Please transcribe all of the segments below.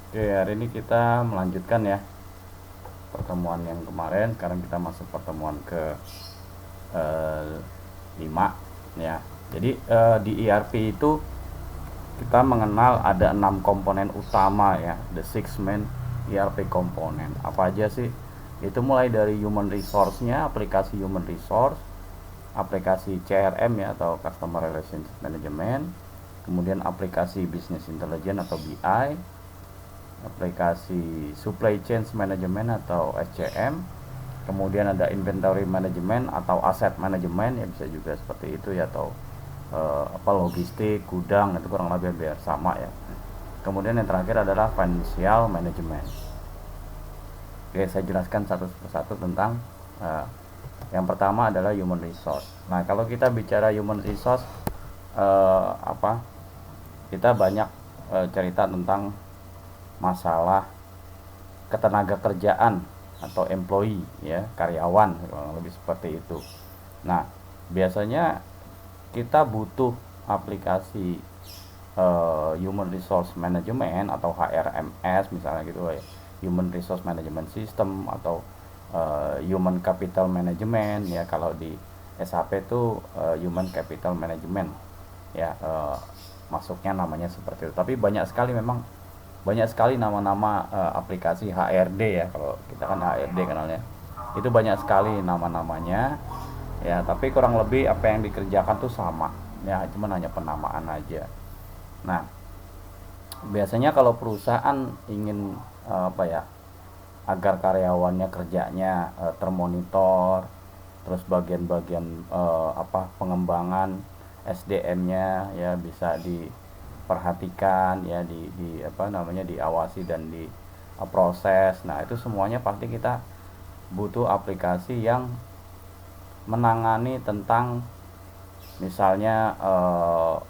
Oke, hari ini kita melanjutkan ya pertemuan yang kemarin. Sekarang kita masuk pertemuan ke 5 ya. Jadi di ERP itu kita mengenal ada 6 komponen utama ya, the six main ERP komponen. Apa aja sih? Itu mulai dari human resource-nya, aplikasi human resource, aplikasi CRM ya atau customer relationship management, kemudian aplikasi business intelligence atau BI, aplikasi supply chain management atau SCM, kemudian ada inventory management atau asset management ya, bisa juga seperti itu ya, atau logistik gudang, itu kurang lebih biar sama ya. Kemudian yang terakhir adalah financial management. Oke, saya jelaskan satu persatu tentang yang pertama adalah human resource. Nah, kalau kita bicara human resource, eh, apa kita banyak cerita tentang masalah ketenaga kerjaan atau employee ya, karyawan, lebih seperti itu. Nah, biasanya kita butuh aplikasi human resource management atau HRMS misalnya gitu ya, human resource management system atau human capital management ya, kalau di SAP itu human capital management ya, masuknya namanya seperti itu. Tapi banyak sekali nama-nama aplikasi HRD ya, kalau kita kan HRD kenalnya. Itu banyak sekali nama-namanya ya, tapi kurang lebih apa yang dikerjakan tuh sama ya, cuman hanya penamaan aja. Nah, biasanya kalau perusahaan ingin apa ya, agar karyawannya kerjanya termonitor, terus bagian-bagian pengembangan SDM-nya ya bisa diperhatikan ya, di apa namanya, diawasi dan di proses. Nah, itu semuanya pasti kita butuh aplikasi yang menangani tentang misalnya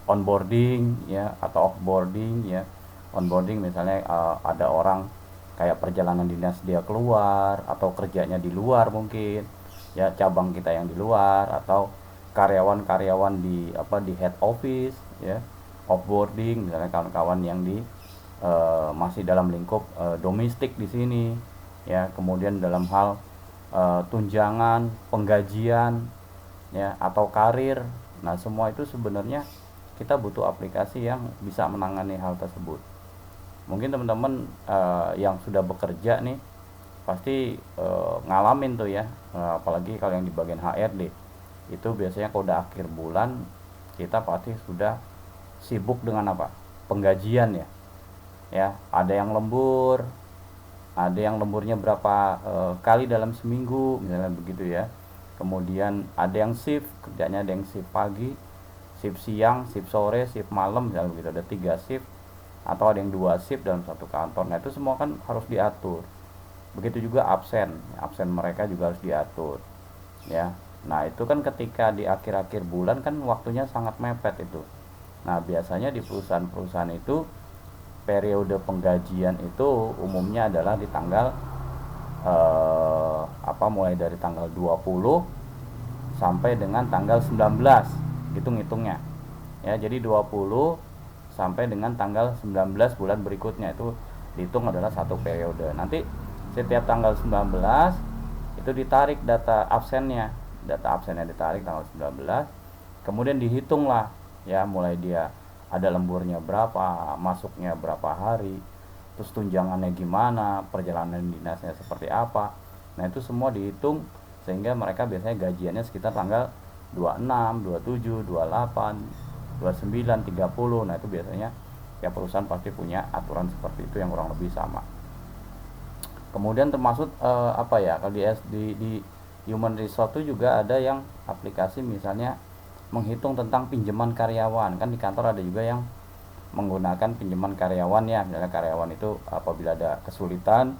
onboarding ya atau offboarding ya. Onboarding misalnya ada orang kayak perjalanan dinas dia keluar atau kerjanya di luar mungkin ya, cabang kita yang di luar, atau karyawan-karyawan di head office ya, offboarding misalnya kawan-kawan yang di masih dalam lingkup domestik di sini ya. Kemudian dalam hal tunjangan, penggajian ya atau karir. Nah, semua itu sebenarnya kita butuh aplikasi yang bisa menangani hal tersebut. Mungkin teman-teman yang sudah bekerja nih pasti ngalamin tuh ya, apalagi kalau yang di bagian HRD itu biasanya kalau udah akhir bulan kita pasti sudah sibuk dengan apa, penggajian ya. Ya, ada yang lembur, ada yang lemburnya berapa kali dalam seminggu misalnya begitu ya. Kemudian ada yang shift kerjanya, ada yang shift pagi, shift siang, shift sore, shift malam misalnya begitu, ada 3 shift, atau ada yang 2 shift dalam satu kantor. Nah, itu semua kan harus diatur. Begitu juga absen, absen mereka juga harus diatur ya. Nah, itu kan ketika di akhir-akhir bulan kan waktunya sangat mepet itu. Nah, biasanya di perusahaan-perusahaan itu periode penggajian itu umumnya adalah di tanggal mulai dari tanggal 20 sampai dengan tanggal 19 gitu ngitungnya ya. Jadi 20 sampai dengan tanggal 19 bulan berikutnya itu dihitung adalah satu periode. Nanti setiap tanggal 19 itu ditarik data absennya ditarik tanggal 19, kemudian dihitunglah ya, mulai dia ada lemburnya berapa, masuknya berapa hari, terus tunjangannya gimana, perjalanan dinasnya seperti apa. Nah, itu semua dihitung sehingga mereka biasanya gajiannya sekitar tanggal 26, 27, 28, 29, 30. Nah, itu biasanya ya perusahaan pasti punya aturan seperti itu yang kurang lebih sama. Kemudian termasuk kalau di human resource itu juga ada yang aplikasi misalnya menghitung tentang pinjaman karyawan. Kan di kantor ada juga yang menggunakan pinjaman karyawan ya, misalnya karyawan itu apabila ada kesulitan,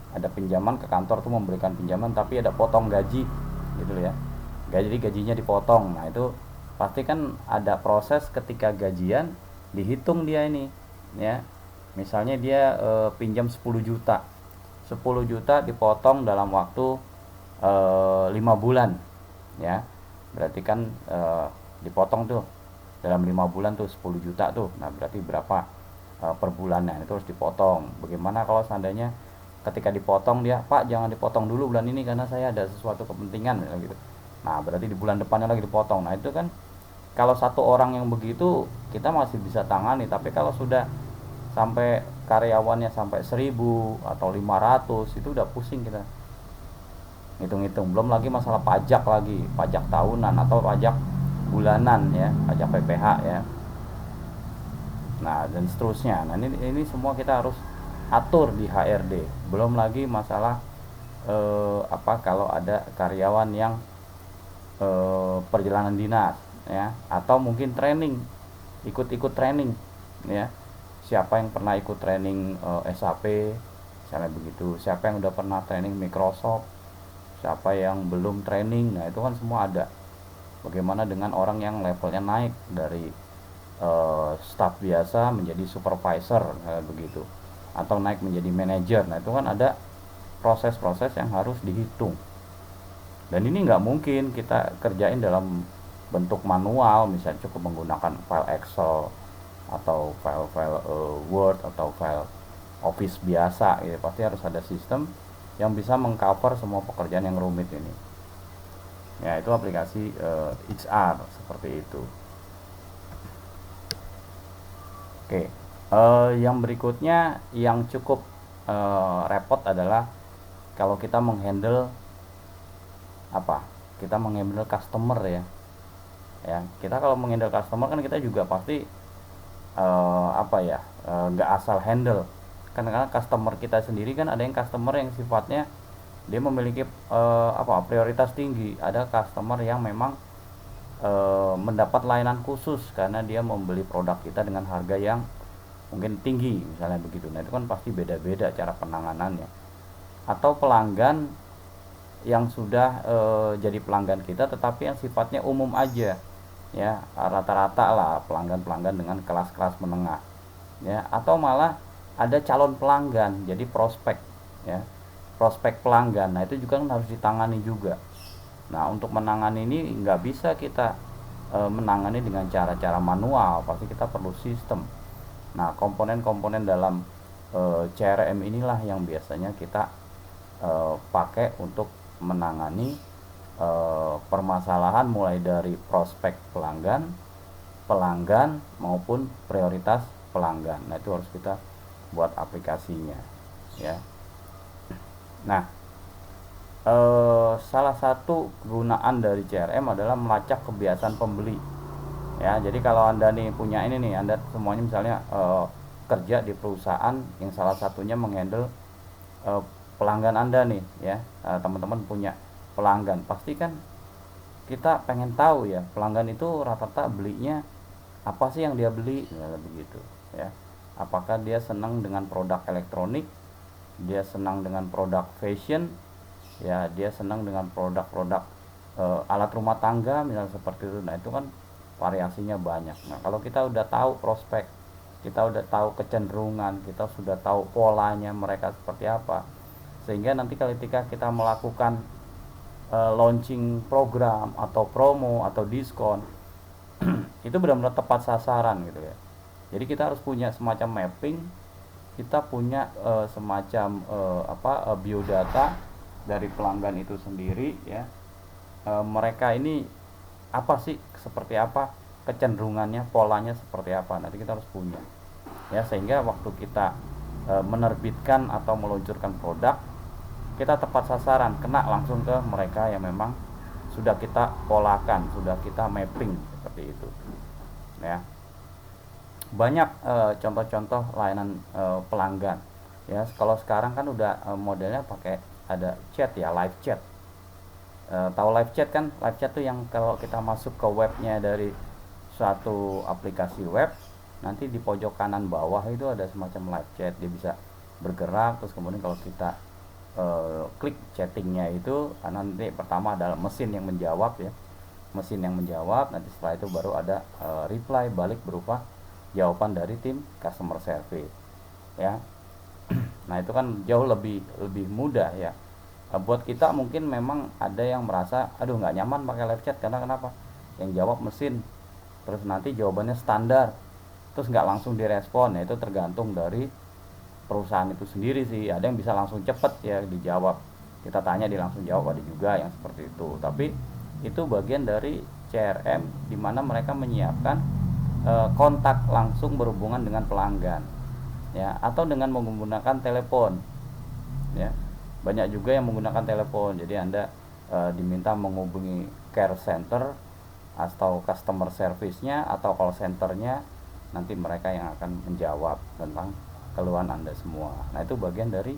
ada pinjaman ke kantor tuh, memberikan pinjaman tapi ada potong gaji gitu ya, gajinya dipotong. Nah, itu pasti kan ada proses ketika gajian dihitung dia ini ya. Misalnya dia pinjam 10 juta, 10 juta dipotong dalam waktu 5 bulan ya, berarti kan dipotong tuh dalam 5 bulan tuh 10 juta tuh. Nah, berarti berapa per bulannya itu harus dipotong. Bagaimana kalau seandainya ketika dipotong dia, Pak jangan dipotong dulu bulan ini karena saya ada sesuatu kepentingan gitu. Nah berarti di bulan depannya lagi dipotong. Nah itu kan kalau satu orang yang begitu kita masih bisa tangani, tapi kalau sudah sampai karyawannya sampai 1000 atau 500 itu udah pusing kita hitung-hitung. Belum lagi masalah pajak lagi, pajak tahunan atau pajak bulanan ya, pajak PPH ya. Nah dan seterusnya. Nah ini semua kita harus atur di HRD. Belum lagi masalah kalau ada karyawan yang perjalanan dinas ya, atau mungkin training, ikut training ya. Siapa yang pernah ikut training SAP misalnya begitu, siapa yang udah pernah training Microsoft, siapa yang belum training. Nah itu kan semua ada. Bagaimana dengan orang yang levelnya naik dari staff biasa menjadi supervisor begitu, atau naik menjadi manajer. Nah itu kan ada proses-proses yang harus dihitung, dan ini nggak mungkin kita kerjain dalam bentuk manual. Misalnya cukup menggunakan file Excel atau file-file Word atau file Office biasa gitu. Pasti harus ada sistem yang bisa mengcover semua pekerjaan yang rumit ini ya. Itu aplikasi HR seperti itu. Oke, yang berikutnya yang cukup repot adalah kalau kita menghandle kita menghandle customer ya. Kita kalau menghandle customer kan kita juga pasti nggak asal handle. Karena customer kita sendiri kan ada yang customer yang sifatnya dia memiliki prioritas tinggi. Ada customer yang memang mendapat layanan khusus karena dia membeli produk kita dengan harga yang mungkin tinggi misalnya begitu. Nah itu kan pasti beda-beda cara penanganannya. Atau pelanggan yang sudah jadi pelanggan kita tetapi yang sifatnya umum aja ya, rata-rata lah pelanggan-pelanggan dengan kelas-kelas menengah ya. Atau malah ada calon pelanggan, jadi prospek ya, prospek pelanggan. Nah itu juga kan harus ditangani juga. Nah untuk menangani ini nggak bisa kita menangani dengan cara-cara manual, pasti kita perlu sistem. Nah komponen-komponen dalam CRM inilah yang biasanya kita pakai untuk menangani permasalahan mulai dari prospek pelanggan maupun prioritas pelanggan. Nah itu harus kita buat aplikasinya ya. Nah salah satu kegunaan dari CRM adalah melacak kebiasaan pembeli ya. Jadi kalau Anda nih punya ini nih, Anda semuanya misalnya kerja di perusahaan yang salah satunya menghandle pelanggan Anda nih ya, teman-teman punya pelanggan, pasti kan kita pengen tahu ya pelanggan itu rata-rata belinya apa sih yang dia beli begitu ya. Apakah dia senang dengan produk elektronik, dia senang dengan produk fashion ya, dia senang dengan produk-produk alat rumah tangga misalnya seperti itu. Nah itu kan variasinya banyak. Nah kalau kita udah tahu prospek, kita udah tahu kecenderungan, kita sudah tahu polanya mereka seperti apa, sehingga nanti ketika kita melakukan launching program atau promo atau diskon itu benar-benar tepat sasaran gitu ya. Jadi kita harus punya semacam mapping, kita punya semacam biodata dari pelanggan itu sendiri ya. Mereka ini apa sih, seperti apa kecenderungannya, polanya seperti apa, nanti kita harus punya ya, sehingga waktu kita menerbitkan atau meluncurkan produk kita tepat sasaran, kena langsung ke mereka yang memang sudah kita polakan, sudah kita mapping seperti itu ya. Banyak contoh-contoh layanan pelanggan ya. Kalau sekarang kan udah modelnya pakai ada chat ya, live chat. Tahu live chat kan? Live chat tuh yang kalau kita masuk ke webnya dari suatu aplikasi web, nanti di pojok kanan bawah itu ada semacam live chat. Dia bisa bergerak, terus kemudian kalau kita klik chattingnya itu, nanti pertama adalah mesin yang menjawab ya, mesin yang menjawab. Nanti setelah itu baru ada reply balik berupa jawaban dari tim customer service ya. Nah itu kan jauh lebih mudah ya. Buat kita mungkin memang ada yang merasa aduh nggak nyaman pakai live chat karena kenapa, yang jawab mesin, terus nanti jawabannya standar, terus nggak langsung direspon, ya itu tergantung dari perusahaan itu sendiri sih. Ada yang bisa langsung cepet ya dijawab, kita tanya dia langsung jawab, ada juga yang seperti itu. Tapi itu bagian dari CRM di mana mereka menyiapkan kontak langsung berhubungan dengan pelanggan, ya, atau dengan menggunakan telepon, ya. Banyak juga yang menggunakan telepon, jadi Anda diminta menghubungi care center atau customer service-nya atau call center-nya, nanti mereka yang akan menjawab tentang keluhan Anda semua. Nah, itu bagian dari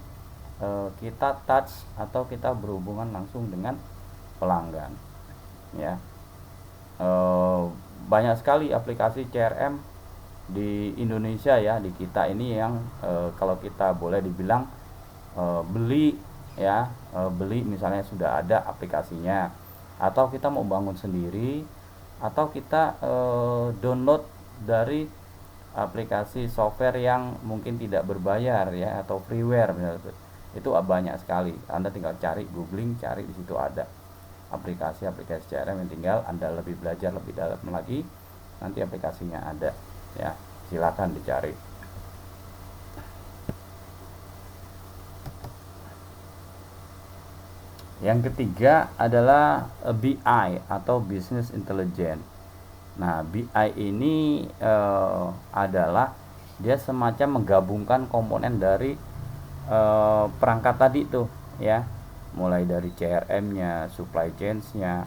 kita touch atau kita berhubungan langsung dengan pelanggan, ya. Banyak sekali aplikasi CRM di Indonesia ya, di kita ini yang kalau kita boleh dibilang beli ya, beli misalnya sudah ada aplikasinya, atau kita mau bangun sendiri, atau kita download dari aplikasi software yang mungkin tidak berbayar ya, atau freeware misalnya. Itu banyak sekali. Anda tinggal cari, googling, cari, di situ ada aplikasi-aplikasi CRM yang tinggal Anda lebih belajar lebih dalam lagi, nanti aplikasinya ada ya, silakan dicari. Yang ketiga adalah BI atau Business Intelligence. Nah, BI ini adalah dia semacam menggabungkan komponen dari perangkat tadi tuh ya, mulai dari CRM-nya, supply chain-nya,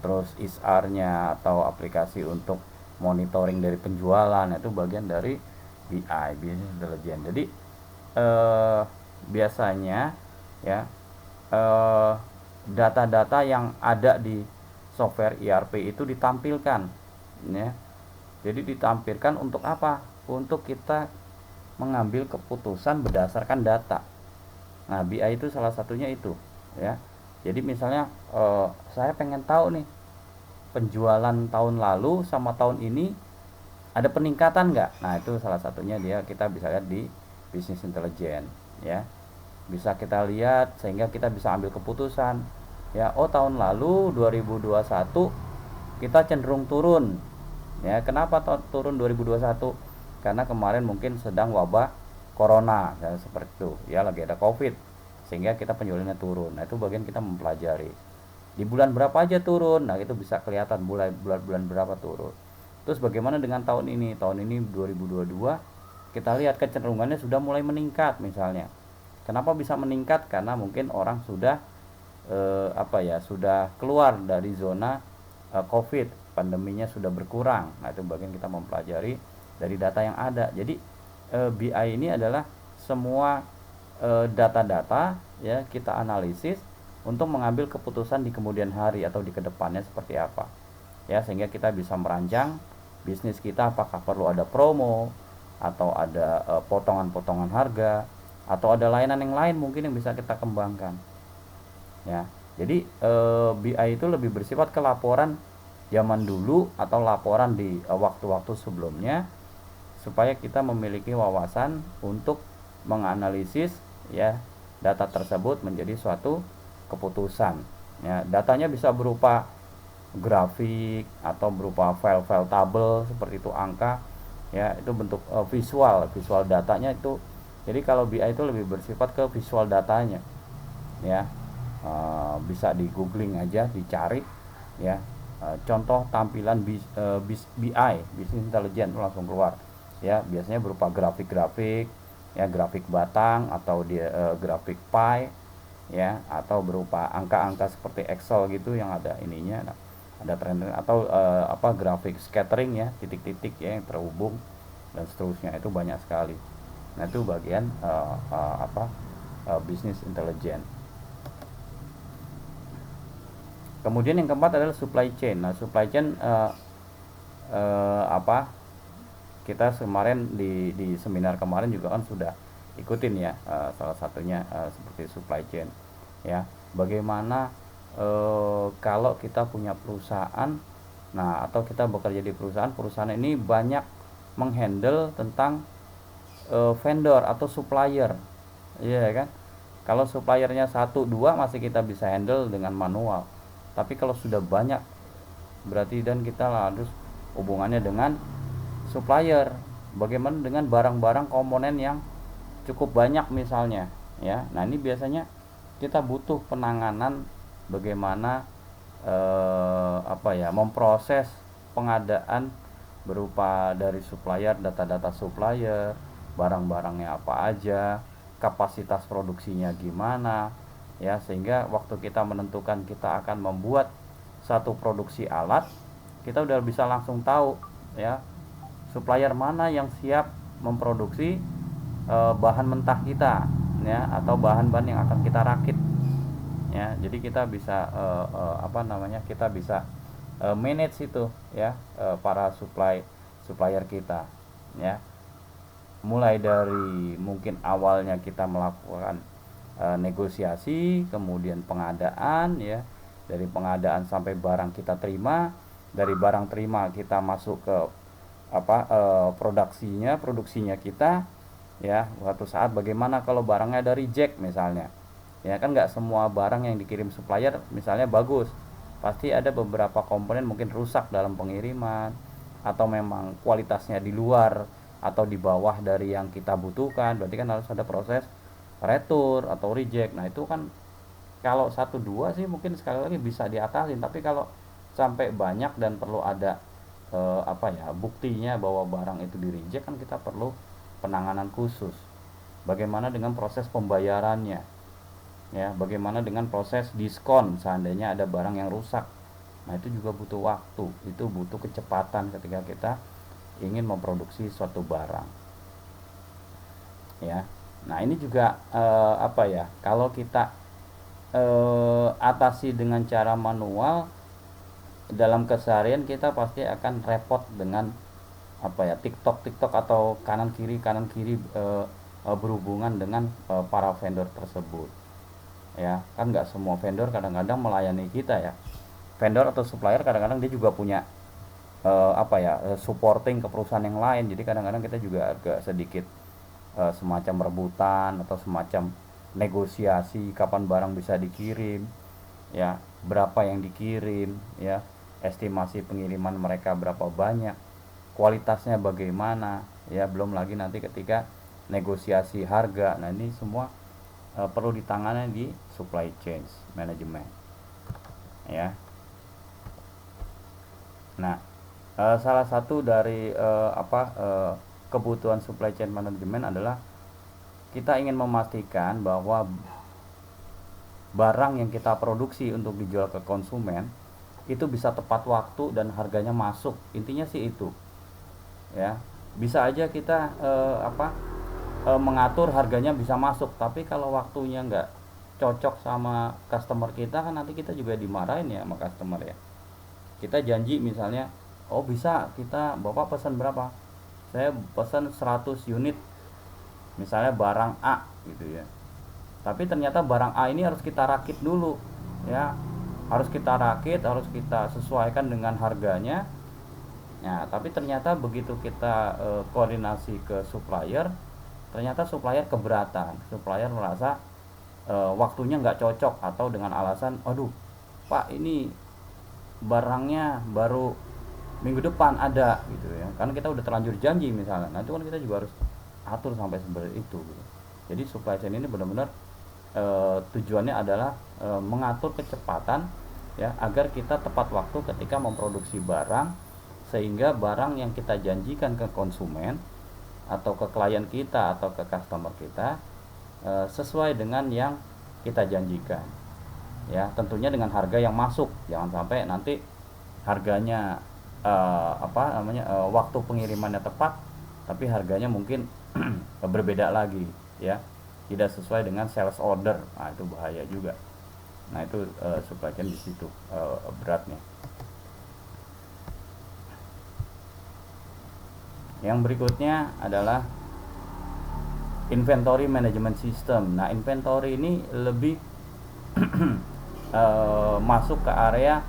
terus ISR-nya atau aplikasi untuk monitoring dari penjualan, itu bagian dari BI, Business Intelligence. Jadi biasanya ya data-data yang ada di software ERP itu ditampilkan ya. Jadi ditampilkan untuk apa? Untuk kita mengambil keputusan berdasarkan data. Nah, BI itu salah satunya itu ya. Jadi misalnya saya pengen tahu nih penjualan tahun lalu sama tahun ini ada peningkatan nggak? Nah, itu salah satunya dia, kita bisa lihat di Business Intelligence ya. Bisa kita lihat sehingga kita bisa ambil keputusan ya. Oh, tahun lalu 2021 kita cenderung turun ya. Kenapa turun 2021? Karena kemarin mungkin sedang wabah corona ya, seperti itu ya, lagi ada covid sehingga kita penjualannya turun. Nah, itu bagian kita mempelajari di bulan berapa aja turun. Nah, itu bisa kelihatan bulan berapa turun. Terus bagaimana dengan tahun ini? Tahun ini 2022 kita lihat kecenderungannya sudah mulai meningkat misalnya. Kenapa bisa meningkat? Karena mungkin orang sudah sudah keluar dari zona covid, pandeminya sudah berkurang. Nah, itu bagian kita mempelajari dari data yang ada. Jadi BI ini adalah semua data-data ya, kita analisis untuk mengambil keputusan di kemudian hari atau di kedepannya seperti apa ya, sehingga kita bisa merancang bisnis kita, apakah perlu ada promo atau ada potongan-potongan harga, atau ada layanan yang lain mungkin yang bisa kita kembangkan ya. Jadi BI itu lebih bersifat ke laporan zaman dulu atau laporan di waktu-waktu sebelumnya, supaya kita memiliki wawasan untuk menganalisis ya data tersebut menjadi suatu keputusan ya. Datanya bisa berupa grafik atau berupa file-file tabel seperti itu, angka ya, itu bentuk visual datanya itu. Jadi kalau BI itu lebih bersifat ke visual datanya ya. Bisa di googling aja, dicari ya, contoh tampilan BI, Business Intelligence, langsung keluar ya. Biasanya berupa grafik-grafik ya, grafik batang atau dia grafik pie ya, atau berupa angka-angka seperti Excel gitu yang ada ininya. Nah, ada trend atau grafik scattering ya, titik-titik ya yang terhubung dan seterusnya, itu banyak sekali. Nah, itu bagian Business Intelligence. Kemudian yang keempat adalah supply chain. Nah, supply chain kita kemarin di seminar kemarin juga kan sudah ikutin ya, salah satunya seperti supply chain ya. Bagaimana kalau kita punya perusahaan, nah, atau kita bekerja di perusahaan ini banyak menghandle tentang vendor atau supplier ya kan. Kalau suppliernya 1-2 masih kita bisa handle dengan manual, tapi kalau sudah banyak berarti, dan kita harus hubungannya dengan supplier bagaimana dengan barang-barang komponen yang cukup banyak misalnya, ya. Nah, ini biasanya kita butuh penanganan bagaimana memproses pengadaan berupa dari supplier, data-data supplier, barang-barangnya apa aja, kapasitas produksinya gimana, ya, sehingga waktu kita menentukan kita akan membuat satu produksi alat, kita udah bisa langsung tahu, ya, supplier mana yang siap memproduksi bahan mentah kita, ya, atau bahan-bahan yang akan kita rakit, ya. Jadi kita bisa kita bisa manage itu, ya, para supplier kita, ya, mulai dari mungkin awalnya kita melakukan negosiasi, kemudian pengadaan, ya, dari pengadaan sampai barang kita terima, dari barang terima kita masuk ke produksinya kita, ya. Suatu saat bagaimana kalau barangnya ada reject misalnya, ya, kan nggak semua barang yang dikirim supplier misalnya bagus, pasti ada beberapa komponen mungkin rusak dalam pengiriman, atau memang kualitasnya di luar atau di bawah dari yang kita butuhkan, berarti kan harus ada proses retur atau reject. Nah, itu kan kalau satu dua sih mungkin sekali lagi bisa diatasin, tapi kalau sampai banyak dan perlu ada buktinya bahwa barang itu di reject, kan kita perlu penanganan khusus. Bagaimana dengan proses pembayarannya, ya, bagaimana dengan proses diskon seandainya ada barang yang rusak. Nah, itu juga butuh waktu, itu butuh kecepatan ketika kita ingin memproduksi suatu barang, ya. Nah, ini juga kalau kita atasi dengan cara manual, dalam keseharian kita pasti akan repot dengan TikTok atau kanan kiri berhubungan dengan para vendor tersebut, ya. Kan nggak semua vendor kadang-kadang melayani kita, ya. Vendor atau supplier kadang-kadang dia juga punya supporting ke perusahaan yang lain, jadi kadang-kadang kita juga agak sedikit semacam rebutan atau semacam negosiasi kapan barang bisa dikirim, ya, berapa yang dikirim, ya, estimasi pengiriman mereka berapa banyak, kualitasnya bagaimana, ya, belum lagi nanti ketika negosiasi harga. Nah, ini semua perlu ditangani di supply chain management, ya. Nah, salah satu dari kebutuhan supply chain management adalah kita ingin memastikan bahwa barang yang kita produksi untuk dijual ke konsumen itu bisa tepat waktu dan harganya masuk. Intinya sih itu, ya. Bisa aja kita mengatur harganya bisa masuk, tapi kalau waktunya nggak cocok sama customer kita, kan nanti kita juga dimarahin, ya, sama customer, ya. Kita janji misalnya, oh bisa, Bapak pesan berapa, saya pesan 100 unit misalnya barang A gitu, ya, tapi ternyata barang A ini harus kita rakit dulu, ya, harus kita sesuaikan dengan harganya. Nah, tapi ternyata begitu kita koordinasi ke supplier, ternyata supplier keberatan, supplier merasa waktunya nggak cocok, atau dengan alasan, aduh Pak, ini barangnya baru minggu depan ada gitu, ya, karena kita udah terlanjur janji misalnya. Nah, itu kan kita juga harus atur sampai seperti itu, gitu. Jadi supply chain ini benar-benar tujuannya adalah mengatur kecepatan, ya, agar kita tepat waktu ketika memproduksi barang, sehingga barang yang kita janjikan ke konsumen atau ke klien kita atau ke customer kita sesuai dengan yang kita janjikan, ya, tentunya dengan harga yang masuk. Jangan sampai nanti harganya waktu pengirimannya tepat tapi harganya mungkin berbeda lagi, ya, tidak sesuai dengan sales order. Nah, itu bahaya juga. Nah, itu supply chain di situ beratnya. Yang berikutnya adalah inventory management system. Nah, inventory ini lebih masuk ke area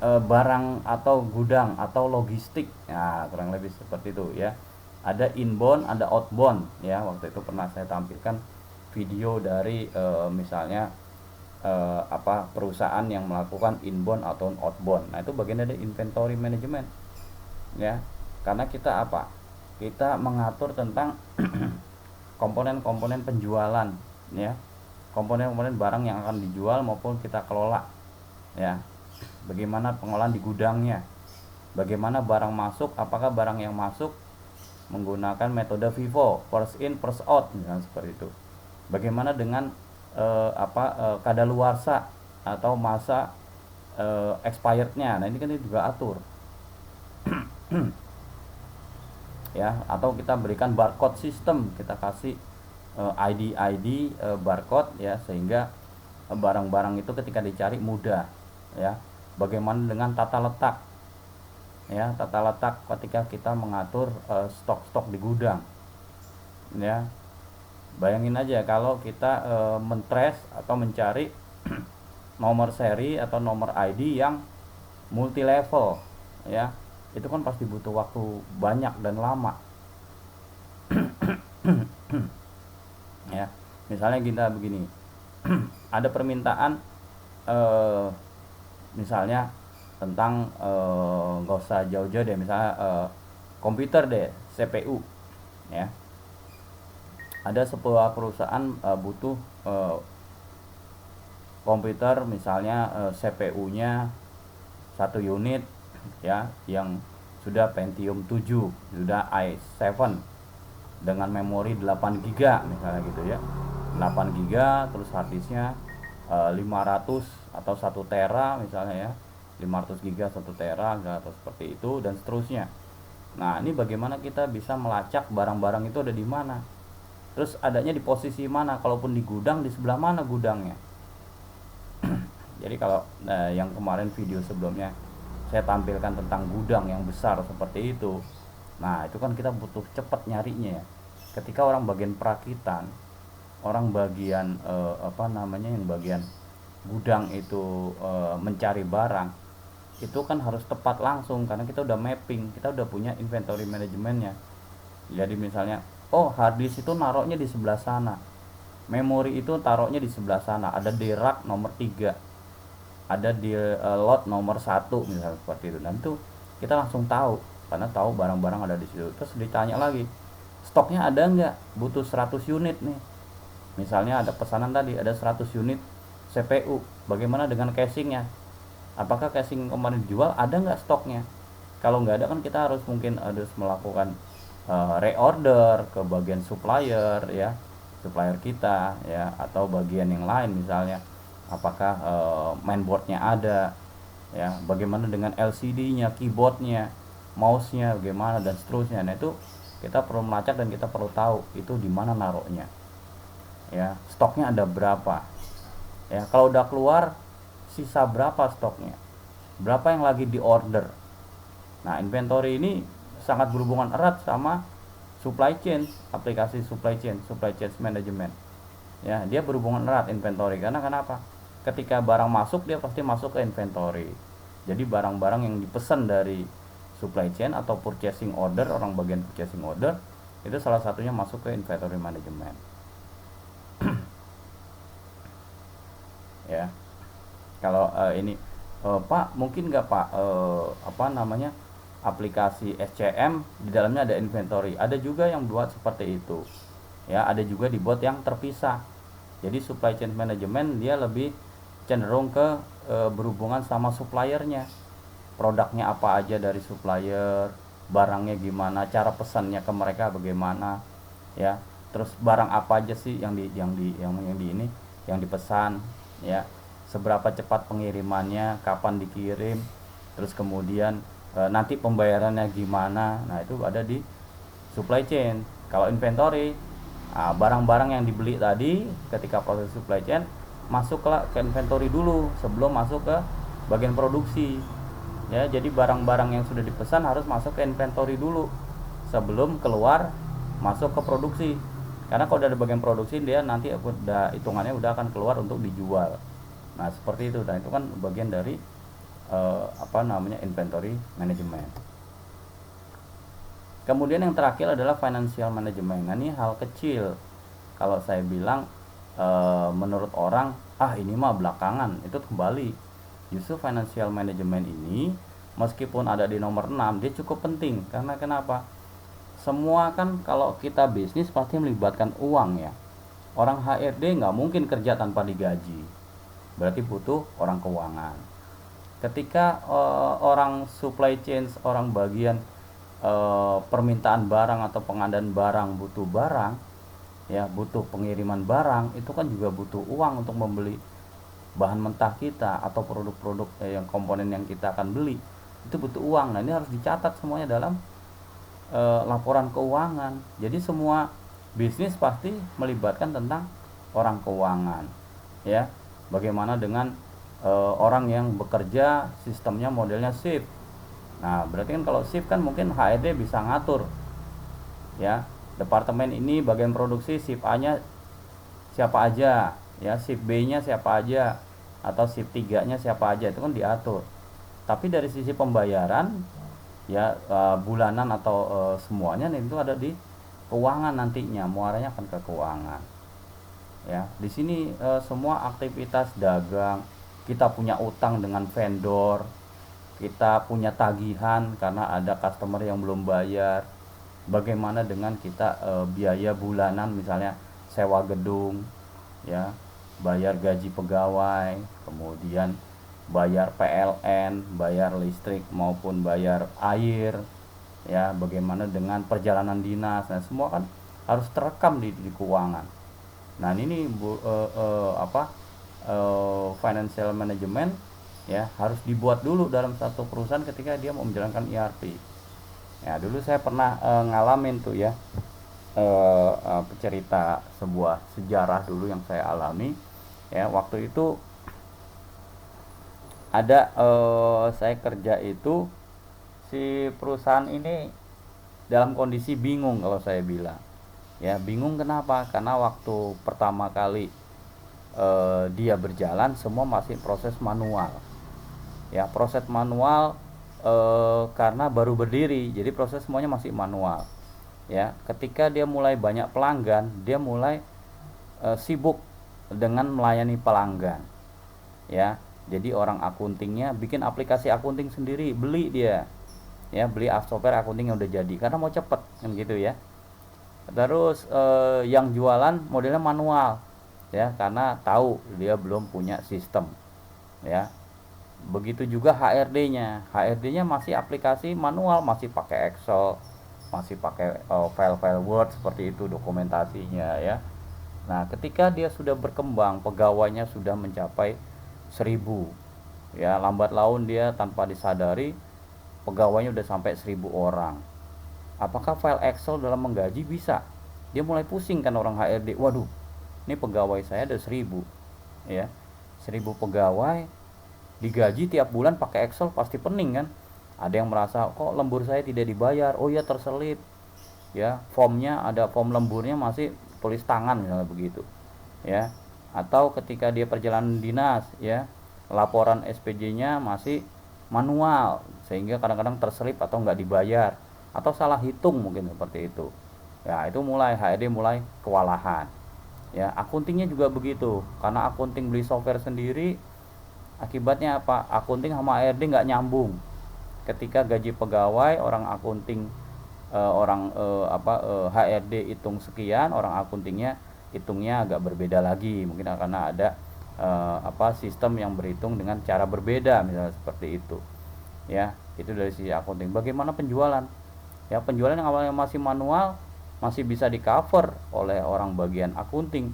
barang atau gudang atau logistik. Nah, kurang lebih seperti itu, ya. Ada inbound, ada outbound, ya. Waktu itu pernah saya tampilkan video dari misalnya perusahaan yang melakukan inbound atau outbound. Nah, itu bagian dari inventory management, ya. Karena kita kita mengatur tentang komponen-komponen penjualan, ya, komponen-komponen barang yang akan dijual maupun kita kelola, ya, bagaimana pengolahan di gudangnya, bagaimana barang masuk, apakah barang yang masuk menggunakan metode FIFO, first in first out, misalnya seperti itu, bagaimana dengan kadaluarsa atau masa expirednya. Nah, ini kan juga atur ya, atau kita berikan barcode system, kita kasih ID barcode, ya, sehingga barang-barang itu ketika dicari mudah, ya. Bagaimana dengan tata letak, ya, tata letak ketika kita mengatur stok-stok di gudang, ya. Bayangin aja kalau kita mentrace atau mencari nomor seri atau nomor ID yang multi level, ya, itu kan pasti butuh waktu banyak dan lama. Ya, misalnya kita begini, ada permintaan misalnya tentang nggak usah jauh-jauh deh, misalnya komputer deh, CPU, ya. Ada sebuah perusahaan butuh komputer, misalnya CPU-nya 1 unit, ya, yang sudah Pentium 7, sudah i7 dengan memori 8 GB misalnya gitu, ya, 8 GB, terus harddisknya 500 atau 1 tera misalnya, ya, 500 GB 1 tera atau seperti itu, dan seterusnya. Nah, ini bagaimana kita bisa melacak barang-barang itu ada di mana, terus adanya di posisi mana, kalaupun di gudang di sebelah mana gudangnya. Jadi kalau yang kemarin video sebelumnya saya tampilkan tentang gudang yang besar seperti itu, nah itu kan kita butuh cepat nyarinya, ya. Ketika orang bagian perakitan, orang bagian yang bagian gudang itu mencari barang, itu kan harus tepat langsung, karena kita udah mapping, kita udah punya inventory manajemennya. Jadi misalnya, oh, harddisk itu naruhnya di sebelah sana, memori itu taruhnya di sebelah sana, ada di rak nomor 3, ada di lot nomor 1 misalnya seperti itu. Dan itu kita langsung tahu, karena tahu barang-barang ada di situ. Terus ditanya lagi, stoknya ada nggak, butuh 100 unit nih, misalnya ada pesanan tadi ada 100 unit CPU, bagaimana dengan casingnya, apakah casing kemarin dijual, ada nggak stoknya. Kalau nggak ada kan kita harus harus melakukan reorder ke bagian supplier, ya, supplier kita, ya, atau bagian yang lain, misalnya apakah mainboardnya ada, ya, bagaimana dengan LCD-nya, keyboardnya, mouse-nya, bagaimana, dan seterusnya. Nah, itu kita perlu melacak dan kita perlu tahu itu di mana naruhnya, ya, stoknya ada berapa, ya, kalau udah keluar sisa berapa stoknya, berapa yang lagi di order. Nah, inventory ini sangat berhubungan erat sama supply chain, aplikasi supply chain management, ya, dia berhubungan erat inventory. Karena kenapa? Ketika barang masuk, dia pasti masuk ke inventory. Jadi barang-barang yang dipesan dari supply chain atau purchasing order, orang bagian purchasing order, itu salah satunya masuk ke inventory management. Ya, kalau ini Pak, mungkin nggak Pak aplikasi SCM di dalamnya ada inventory? Ada juga yang buat seperti itu, ya, ada juga dibuat yang terpisah. Jadi supply chain management dia lebih cenderung ke berhubungan sama suppliernya, produknya apa aja dari supplier, barangnya gimana, cara pesannya ke mereka bagaimana, ya, terus barang apa aja sih yang dipesan, ya, seberapa cepat pengirimannya, kapan dikirim, terus kemudian nanti pembayarannya gimana. Nah, itu ada di supply chain. Kalau inventory, barang-barang yang dibeli tadi ketika proses supply chain masuk ke inventory dulu sebelum masuk ke bagian produksi, ya. Jadi barang-barang yang sudah dipesan harus masuk ke inventory dulu sebelum keluar masuk ke produksi. Karena kalau udah ada bagian produksi, dia nanti udah hitungannya udah akan keluar untuk dijual. Nah, seperti itu. Dan itu kan bagian dari inventory management. Kemudian yang terakhir adalah financial management. Nah, ini hal kecil kalau saya bilang, menurut orang, ini mah belakangan. Itu kembali, justru financial management ini meskipun ada di nomor 6, dia cukup penting. Karena kenapa? semua kan kalau kita bisnis pasti melibatkan uang ya. Orang HRD nggak mungkin kerja tanpa digaji, berarti butuh orang keuangan. Ketika orang supply chain, orang bagian permintaan barang atau pengadaan barang butuh barang, ya butuh pengiriman barang, itu kan juga butuh uang untuk membeli bahan mentah kita atau produk-produk yang komponen yang kita akan beli, itu butuh uang. Nah, ini harus dicatat semuanya dalam laporan keuangan. Jadi semua bisnis pasti melibatkan tentang orang keuangan, ya. Bagaimana dengan orang yang bekerja sistemnya modelnya shift. Nah, berarti kan kalau shift kan mungkin HRD bisa ngatur, ya. Departemen ini bagian produksi shift A-nya siapa aja, ya, shift B-nya siapa aja, atau shift 3-nya siapa aja, itu kan diatur. Tapi dari sisi pembayaran, ya, bulanan atau semuanya itu ada di keuangan, nantinya muaranya akan ke keuangan. Ya, di sini semua aktivitas dagang, kita punya utang dengan vendor, kita punya tagihan karena ada customer yang belum bayar. Bagaimana dengan kita biaya bulanan, misalnya sewa gedung, ya, bayar gaji pegawai, kemudian bayar PLN, bayar listrik maupun bayar air, ya, bagaimana dengan perjalanan dinas. Nah, semua kan harus terekam di keuangan. Nah, ini financial management, ya, harus dibuat dulu dalam satu perusahaan ketika dia mau menjalankan ERP. Ya, dulu saya pernah ngalamin tuh, ya, cerita sebuah sejarah dulu yang saya alami, ya. Waktu itu ada saya kerja itu, si perusahaan ini dalam kondisi bingung kalau saya bilang, ya. Bingung kenapa? Karena waktu pertama kali dia berjalan semua masih proses manual, ya, proses manual. Karena baru berdiri, jadi proses semuanya masih manual, ya. Ketika dia mulai banyak pelanggan, dia mulai sibuk dengan melayani pelanggan, ya. Jadi orang akuntingnya bikin aplikasi akunting sendiri, beli dia, ya, beli software akunting yang udah jadi karena mau cepet kan gitu, ya. Terus yang jualan modelnya manual, ya, karena tahu dia belum punya sistem, ya. Begitu juga HRD-nya masih aplikasi manual, masih pakai Excel, masih pakai file-file Word seperti itu dokumentasinya, ya. Nah, ketika dia sudah berkembang, pegawainya sudah mencapai 1000, ya, lambat laun dia tanpa disadari pegawainya udah sampai 1000 orang. Apakah file Excel dalam menggaji bisa? Dia mulai pusing kan orang HRD, waduh, ini pegawai saya ada 1000, ya, 1000 pegawai digaji tiap bulan pakai Excel, pasti pening kan. Ada yang merasa kok lembur saya tidak dibayar, oh ya terselip, ya, formnya ada form lemburnya masih tulis tangan misalnya begitu, ya. Atau ketika dia perjalanan dinas, ya, laporan SPJ-nya masih manual sehingga kadang-kadang terselip atau nggak dibayar atau salah hitung mungkin seperti itu. Ya, itu mulai HRD mulai kewalahan, ya. Akuntingnya juga begitu, karena akunting beli software sendiri. Akibatnya apa? Akunting sama HRD nggak nyambung. Ketika gaji pegawai, orang akunting HRD hitung sekian, orang akuntingnya hitungnya agak berbeda lagi, mungkin karena ada sistem yang berhitung dengan cara berbeda, misalnya seperti itu, ya. Itu dari sisi akunting. Bagaimana penjualan? Ya, penjualan yang awalnya masih manual masih bisa di cover oleh orang bagian akunting.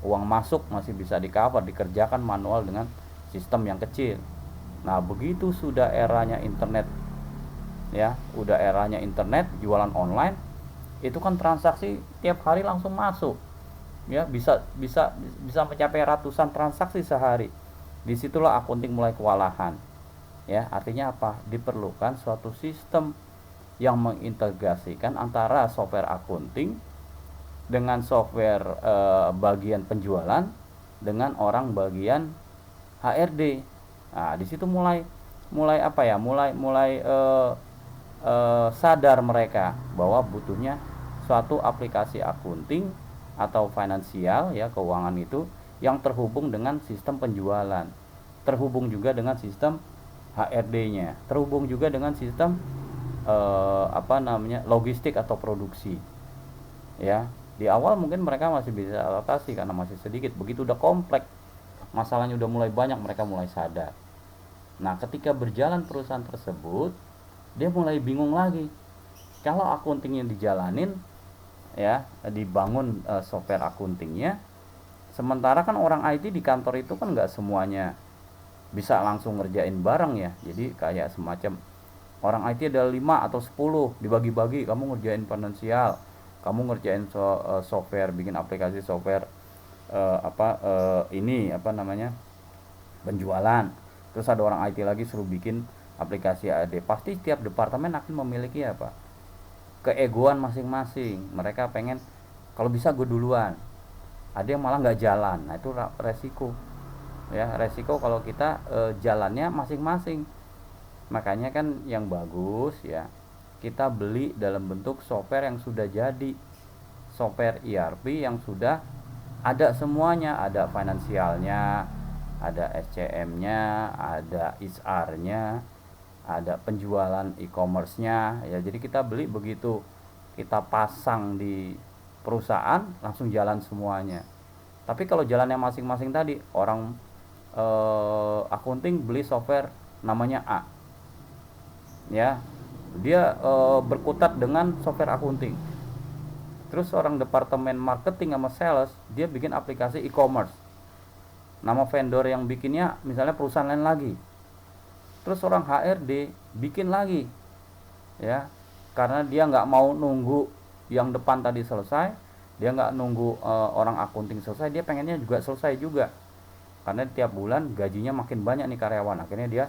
Uang masuk masih bisa di cover, dikerjakan manual dengan sistem yang kecil. Nah, begitu sudah eranya internet, ya, udah eranya internet, jualan online, itu kan transaksi tiap hari langsung masuk, ya, bisa mencapai ratusan transaksi sehari. Disitulah akunting mulai kewalahan, ya. Artinya apa? Diperlukan suatu sistem yang mengintegrasikan antara software akunting dengan software bagian penjualan dengan orang bagian HRD. Nah, di situ mulai sadar mereka bahwa butuhnya suatu aplikasi akunting atau finansial, ya, keuangan itu yang terhubung dengan sistem penjualan, terhubung juga dengan sistem HRD-nya, terhubung juga dengan sistem logistik atau produksi. Ya, di awal mungkin mereka masih bisa adaptasi karena masih sedikit. Begitu udah kompleks, masalahnya udah mulai banyak, mereka mulai sadar. Nah, ketika berjalan perusahaan tersebut, dia mulai bingung lagi. Kalau akuntingnya dijalanin, ya, dibangun software akuntingnya, sementara kan orang IT di kantor itu kan nggak semuanya bisa langsung ngerjain bareng ya. Jadi kayak semacam orang IT ada 5 atau 10 dibagi-bagi, kamu ngerjain finansial, kamu ngerjain software, bikin aplikasi software ini apa namanya penjualan, terus ada orang IT lagi suruh bikin aplikasi AD. Pasti tiap departemen akan memiliki apa, keegoan masing-masing. Mereka pengen kalau bisa gue duluan, ada yang malah nggak jalan. Nah, itu resiko ya, resiko kalau kita jalannya masing-masing. Makanya kan yang bagus ya, kita beli dalam bentuk software yang sudah jadi, software ERP yang sudah ada semuanya, ada finansialnya, ada SCM-nya, ada HR-nya, ada penjualan e-commerce-nya ya. Jadi kita beli begitu kita pasang di perusahaan langsung jalan semuanya. Tapi kalau jalannya masing-masing tadi, orang akunting beli software namanya A, ya, dia berkutat dengan software akunting. Terus orang departemen marketing sama sales dia bikin aplikasi e-commerce, nama vendor yang bikinnya misalnya perusahaan lain lagi. Terus orang HRD bikin lagi, ya, karena dia nggak mau nunggu yang depan tadi selesai, dia nggak nunggu orang akunting selesai, dia pengennya juga selesai juga, karena tiap bulan gajinya makin banyak nih karyawan. Akhirnya dia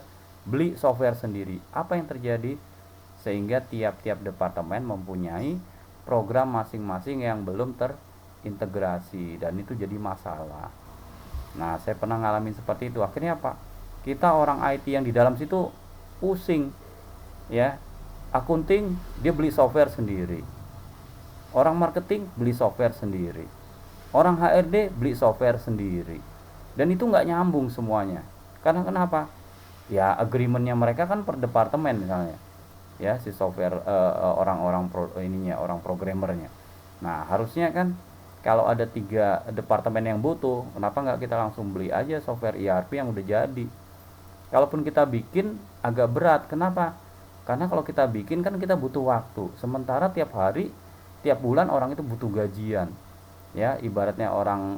beli software sendiri. Apa yang terjadi? Sehingga tiap-tiap departemen mempunyai program masing-masing yang belum terintegrasi, dan itu jadi masalah. Nah, saya pernah ngalamin seperti itu. Akhirnya apa? Kita orang IT yang di dalam situ pusing, ya. Akunting dia beli software sendiri, orang marketing beli software sendiri, orang HRD beli software sendiri, dan itu nggak nyambung semuanya. Karena kenapa? Ya agreementnya mereka kan per departemen misalnya, ya, si software orang-orang orang programmernya. Nah, harusnya kan kalau ada 3 departemen yang butuh, kenapa nggak kita langsung beli aja software ERP yang udah jadi? Kalaupun kita bikin agak berat. Kenapa? Karena kalau kita bikin kan kita butuh waktu. Sementara tiap hari, tiap bulan orang itu butuh gajian. Ya, ibaratnya orang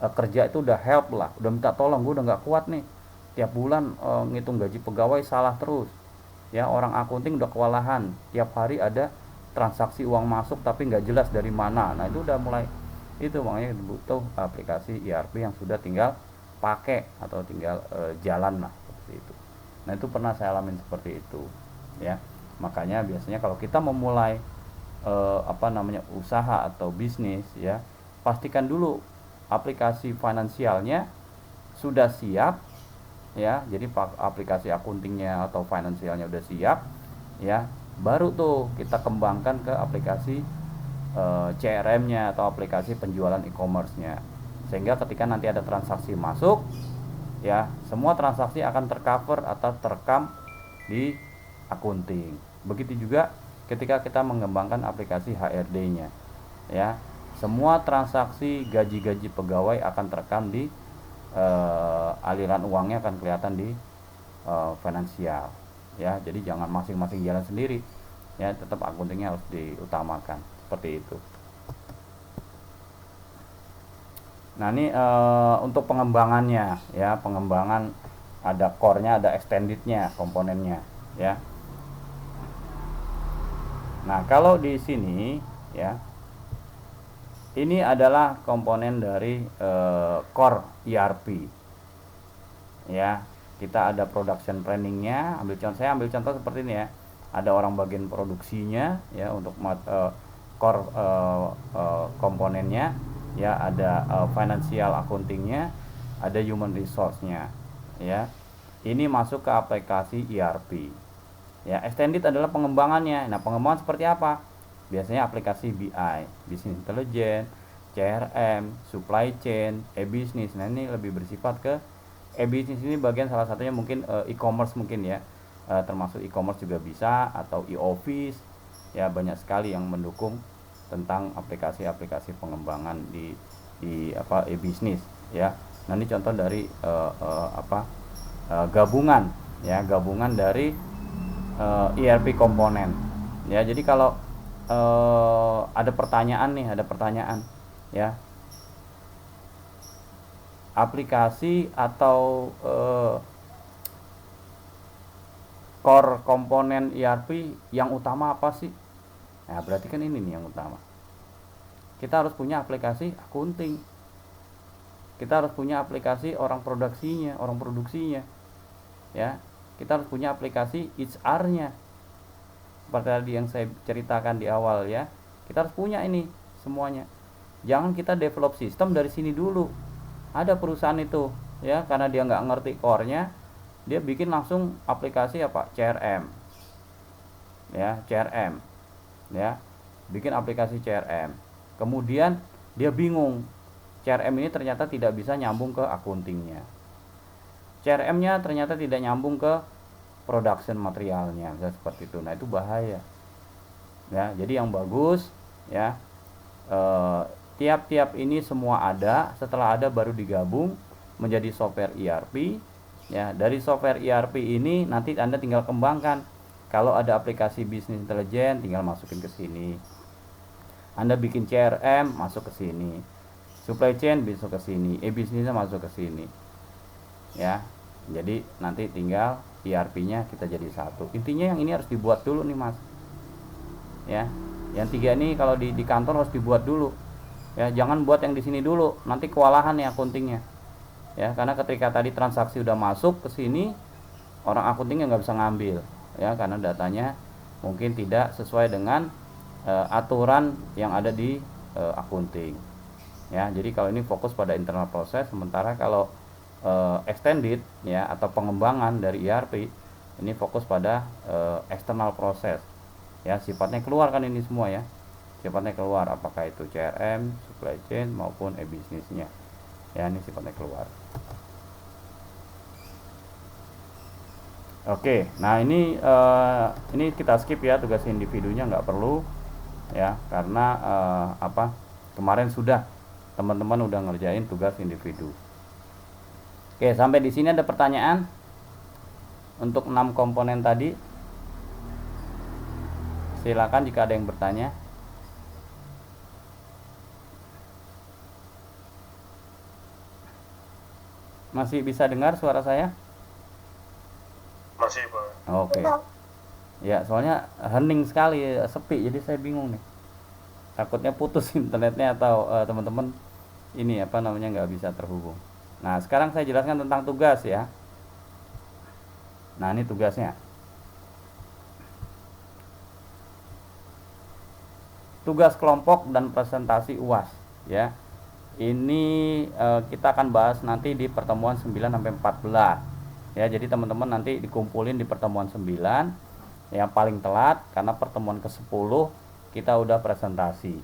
kerja itu udah help lah, udah minta tolong, gue udah nggak kuat nih. Tiap bulan ngitung gaji pegawai salah terus. Ya, orang akunting udah kewalahan. Tiap hari ada transaksi uang masuk tapi nggak jelas dari mana. Nah, itu udah mulai, itu makanya butuh aplikasi ERP yang sudah tinggal pakai atau tinggal jalan lah seperti itu. Nah, itu pernah saya alamin seperti itu, ya. Makanya biasanya kalau kita memulai usaha atau bisnis, ya, pastikan dulu aplikasi finansialnya sudah siap, ya. Jadi aplikasi akuntingnya atau finansialnya udah siap, ya. Baru tuh kita kembangkan ke aplikasi CRM-nya atau aplikasi penjualan e-commerce-nya. Sehingga ketika nanti ada transaksi masuk, ya, semua transaksi akan tercover atau terekam di akunting. Begitu juga ketika kita mengembangkan aplikasi HRD-nya, ya, semua transaksi gaji-gaji pegawai akan terekam di aliran uangnya akan kelihatan di finansial, ya. Jadi jangan masing-masing jalan sendiri, ya, tetap akuntingnya harus diutamakan seperti itu. Nah, ini untuk pengembangannya, ya, pengembangan ada core-nya, ada extended-nya, komponennya, ya. Nah, kalau di sini, ya, ini adalah komponen dari core ERP, ya. Kita ada production planning-nya. Saya ambil contoh seperti ini, ya. Ada orang bagian produksinya, ya, untuk core komponennya. Ya, ada financial accountingnya, ada human resource-nya, ya. Ini masuk ke aplikasi ERP, ya. Extended adalah pengembangannya. Nah, pengembangan seperti apa? Biasanya aplikasi BI, business intelligence, CRM, supply chain, e-business. Nah, ini lebih bersifat ke e-business. Ini bagian salah satunya mungkin e-commerce mungkin, ya. termasuk e-commerce juga bisa, atau e-office ya, banyak sekali yang mendukung tentang aplikasi-aplikasi pengembangan di e-bisnis ya. Nah, ini contoh dari gabungan ya, gabungan dari ERP komponen ya. Jadi kalau ada pertanyaan nih, ya, aplikasi atau core komponen ERP yang utama apa sih? Nah, berarti kan ini nih yang utama. Kita harus punya aplikasi akunting. Kita harus punya aplikasi orang produksinya. Ya. Kita harus punya aplikasi HR-nya. Seperti tadi yang saya ceritakan di awal ya. Kita harus punya ini semuanya. Jangan kita develop sistem dari sini dulu. Ada perusahaan itu ya, karena dia nggak ngerti core-nya, dia bikin langsung aplikasi CRM ya, bikin aplikasi CRM, kemudian dia bingung, CRM ini ternyata tidak bisa nyambung ke akuntingnya, CRM-nya ternyata tidak nyambung ke production materialnya, seperti itu. Nah, itu bahaya ya. Jadi yang bagus ya, tiap-tiap ini semua ada, setelah ada baru digabung menjadi software ERP ya. Dari software ERP ini nanti Anda tinggal kembangkan. Kalau ada aplikasi bisnis intelijen, tinggal masukin ke sini. Anda bikin CRM, masuk ke sini. Supply chain masuk ke sini, e-bisnisnya masuk ke sini. Ya. Jadi nanti tinggal ERP-nya kita jadi satu. Intinya yang ini harus dibuat dulu nih, Mas. Ya. Yang 3 ini kalau di kantor harus dibuat dulu. Ya, jangan buat yang di sini dulu, nanti kewalahan ya akuntingnya. Ya, karena ketika tadi transaksi udah masuk ke sini, orang akuntingnya nggak bisa ngambil ya, karena datanya mungkin tidak sesuai dengan aturan yang ada di akunting ya. Jadi kalau ini fokus pada internal proses, sementara kalau extended ya atau pengembangan dari ERP ini fokus pada external proses ya, sifatnya keluar kan ini semua ya, sifatnya keluar, apakah itu CRM, supply chain maupun e-bisnisnya ya, ini sifatnya keluar. Oke, nah ini kita skip ya, tugas individunya nggak perlu ya, karena kemarin sudah teman-teman udah ngerjain tugas individu. Oke, sampai di sini ada pertanyaan untuk 6 komponen tadi? Silakan jika ada yang bertanya. Masih bisa dengar suara saya? Masih, Pak. Oke. Ya, soalnya hening sekali, sepi, jadi saya bingung nih. Takutnya putus internetnya atau teman-teman ini nggak bisa terhubung. Nah, sekarang saya jelaskan tentang tugas ya. Nah, ini tugasnya. Tugas kelompok dan presentasi UAS ya. Ini kita akan bahas nanti di pertemuan 9 sampai 14 ya. Jadi teman-teman nanti dikumpulin di pertemuan 9 yang paling telat, karena pertemuan ke-10 kita udah presentasi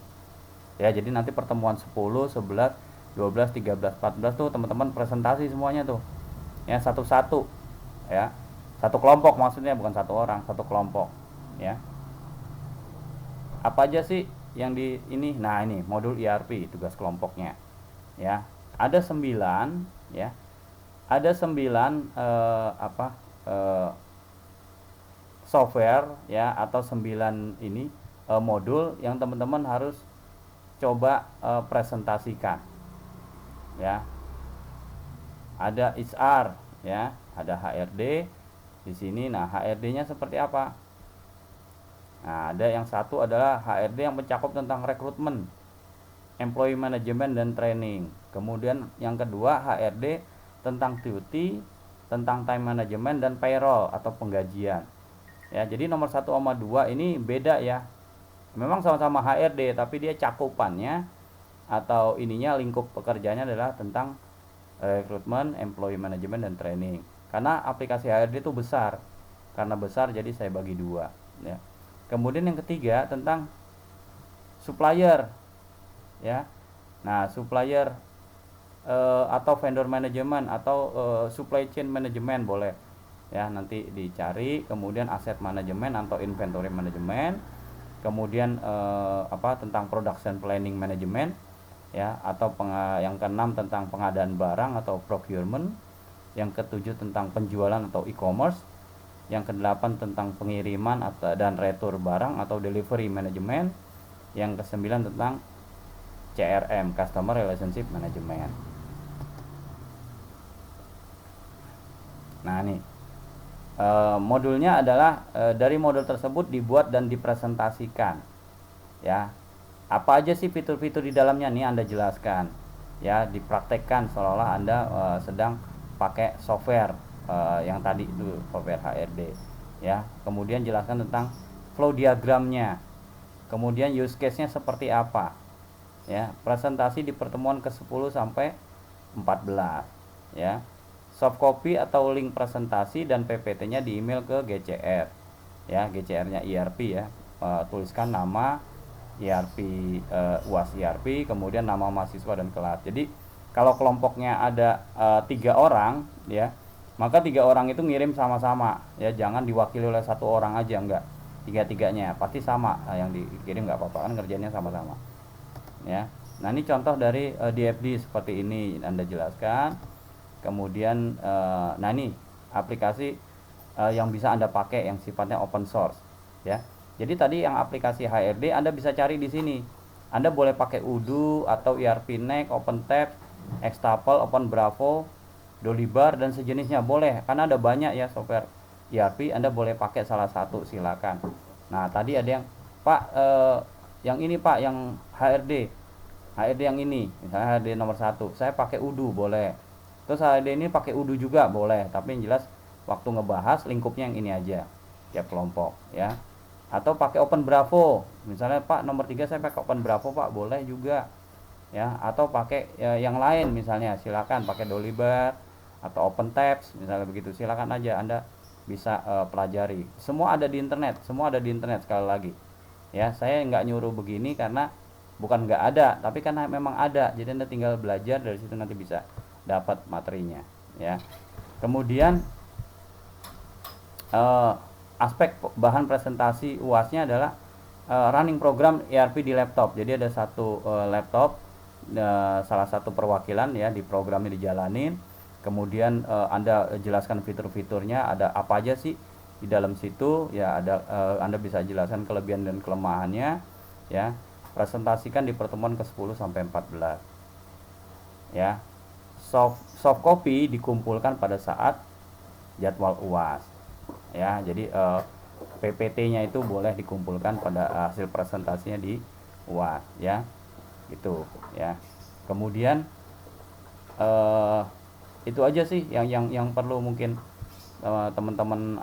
ya. Jadi nanti pertemuan 10, 11, 12, 13, 14 tuh teman-teman presentasi semuanya tuh ya, satu-satu ya, satu kelompok maksudnya, bukan satu orang, satu kelompok ya. Apa aja sih yang di ini? Nah, ini modul ERP, tugas kelompoknya ya. Ada 9 ya, ada 9 software ya, atau 9 ini modul yang teman-teman harus coba presentasikan ya. Ada HR ya, ada HRD di sini. Nah, HRD-nya seperti apa? Nah, ada yang satu adalah HRD yang mencakup tentang rekrutmen, employee management dan training. Kemudian yang kedua HRD tentang duty, tentang time management dan payroll atau penggajian. Ya, jadi nomor 1 sama 2 ini beda ya. Memang sama-sama HRD, tapi dia cakupannya atau ininya, lingkup pekerjaannya adalah tentang rekrutmen, employee management dan training. Karena aplikasi HRD itu besar. Karena besar jadi saya bagi 2 ya. Kemudian yang ketiga tentang supplier ya. Nah, supplier atau vendor management atau supply chain management boleh. ya, nanti dicari. Kemudian aset manajemen atau inventory manajemen, kemudian tentang production planning management, ya, atau yang keenam tentang pengadaan barang atau procurement, yang ketujuh tentang penjualan atau e-commerce, yang kedelapan tentang pengiriman dan retur barang atau delivery management, yang kesembilan tentang CRM, customer relationship management. Nah, nih modulnya adalah dari modul tersebut dibuat dan dipresentasikan, ya. Apa aja sih fitur-fitur di dalamnya, nih Anda jelaskan, ya, dipraktekkan seolah-olah Anda sedang pakai software yang tadi itu, software HRD, ya. Kemudian jelaskan tentang flow diagramnya, kemudian use case-nya seperti apa, ya. Presentasi di pertemuan ke-10 sampai 14, ya. Soft copy atau link presentasi dan PPT-nya di email ke GCR, ya. GCR-nya ERP, ya. Tuliskan nama ERP, UAS ERP, kemudian nama mahasiswa dan kelas. Jadi kalau kelompoknya ada 3 orang, ya, maka 3 orang itu ngirim sama-sama, ya. Jangan diwakili oleh 1 orang aja, enggak, tiga-tiganya pasti sama yang dikirim, nggak apa-apa kan, kerjanya sama-sama, ya. Nah, ini contoh dari DFD seperti ini Anda jelaskan. Kemudian nah, ini aplikasi yang bisa Anda pakai yang sifatnya open source, ya. Jadi tadi yang aplikasi HRD Anda bisa cari di sini. Anda boleh pakai Odoo atau ERP Next, OpenTabs, Extapel, OpenBravo, Dolibar dan sejenisnya, boleh. Karena ada banyak ya software ERP, Anda boleh pakai salah satu, silakan. Nah, tadi ada yang Pak yang ini Pak, yang HRD yang ini, misalnya HRD nomor 1, saya pakai Odoo, boleh. Terus HRD ini pakai Odoo juga boleh, tapi yang jelas waktu ngebahas lingkupnya yang ini aja, tiap kelompok, ya. Atau pakai OpenBravo, misalnya Pak nomor 3 saya pakai OpenBravo Pak, boleh juga, ya. Atau pakai yang lain, misalnya silakan pakai Dolibar atau OpenTabs, misalnya begitu, silakan aja Anda bisa pelajari. Semua ada di internet, sekali lagi, ya. Saya nggak nyuruh begini karena bukan nggak ada, tapi karena memang ada, jadi Anda tinggal belajar dari situ, nanti bisa dapat materinya, ya. Kemudian aspek bahan presentasi UASnya adalah running program ERP di laptop. Jadi ada satu laptop, salah satu perwakilan, ya, di programnya dijalanin. Kemudian Anda jelaskan fitur-fiturnya, ada apa aja sih di dalam situ, ya. Ada Anda bisa jelaskan kelebihan dan kelemahannya, ya. Presentasikan di pertemuan ke-10 sampai 14, ya. Soft copy dikumpulkan pada saat jadwal UAS, ya. Jadi PPT-nya itu boleh dikumpulkan pada hasil presentasinya di UAS, ya, gitu, ya. Kemudian itu aja sih yang perlu mungkin teman-teman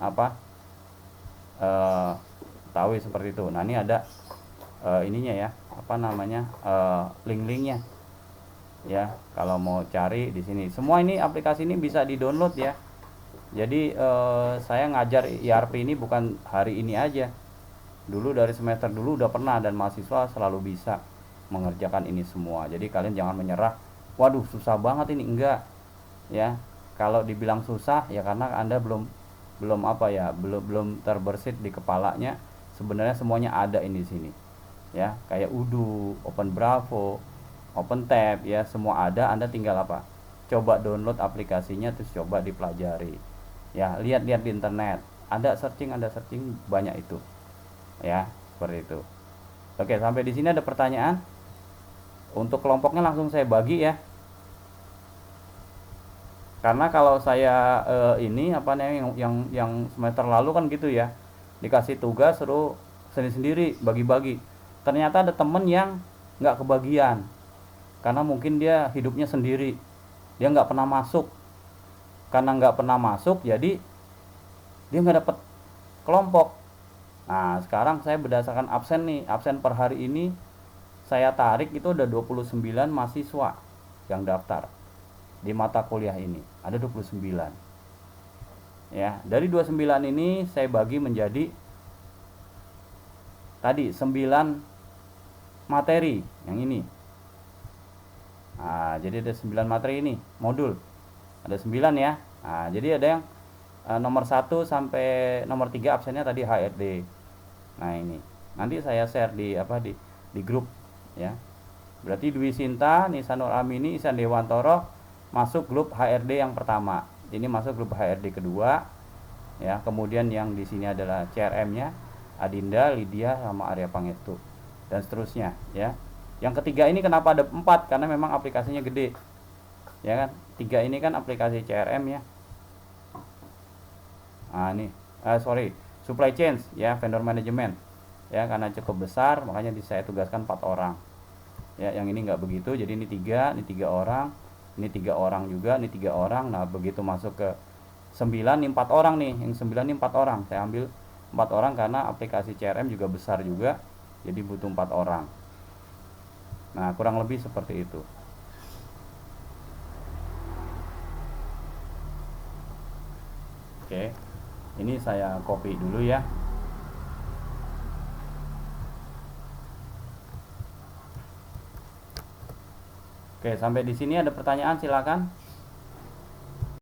tahu seperti itu. Nah, ini ada ininya, ya, link-linknya, ya. Kalau mau cari di sini, semua ini aplikasi ini bisa di-download, ya. Jadi saya ngajar ERP ini bukan hari ini aja. Dulu dari semester dulu udah pernah, dan mahasiswa selalu bisa mengerjakan ini semua. Jadi kalian jangan menyerah, waduh susah banget ini, enggak, ya. Kalau dibilang susah ya karena Anda belum terbersit di kepalanya. Sebenarnya semuanya ada ini di sini, ya. Kayak Odoo, OpenBravo, OpenTab, ya, semua ada. Anda tinggal coba download aplikasinya, terus coba dipelajari, ya. Lihat-lihat di internet, ada searching banyak itu, ya, seperti itu. Oke, sampai di sini ada pertanyaan? Untuk kelompoknya langsung saya bagi, ya. Karena kalau saya ini yang semester lalu kan gitu, ya, dikasih tugas suruh sendiri-sendiri bagi-bagi. Ternyata ada temen yang nggak kebagian karena mungkin dia hidupnya sendiri, dia nggak pernah masuk. Karena nggak pernah masuk, jadi dia nggak dapat kelompok. Nah, sekarang saya berdasarkan absen nih, absen per hari ini saya tarik, itu ada 29 mahasiswa yang daftar di mata kuliah ini, ada 29, ya. Dari 29 ini saya bagi menjadi tadi 9 materi yang ini. Nah, jadi ada 9 materi ini, modul ada 9, ya. Nah, jadi ada yang nomor 1 sampai nomor 3 absennya tadi HRD. Nah ini nanti saya share di di grup ya. Berarti Dwi Sinta, Nisanur Amini, Isan Dewantoro masuk grup HRD yang pertama. Ini masuk grup HRD kedua ya. Kemudian yang di sini adalah CRM-nya Adinda, Lydia sama Arya Pangestu dan seterusnya ya. Yang ketiga ini kenapa ada 4? Karena memang aplikasinya gede. Ya kan? 3 ini kan aplikasi CRM ya. Nah, ini supply chain ya, vendor management. Ya, karena cukup besar makanya saya tugaskan 4 orang. Ya, yang ini nggak begitu, jadi ini 3 orang, ini 3 orang juga, ini 3 orang. Nah, begitu masuk ke 9 nih 4 orang nih, yang 9 nih 4 orang. Saya ambil 4 orang karena aplikasi CRM juga besar juga, jadi butuh 4 orang. Nah, kurang lebih seperti itu. Oke, ini saya copy dulu ya. Oke, sampai di sini ada pertanyaan silakan.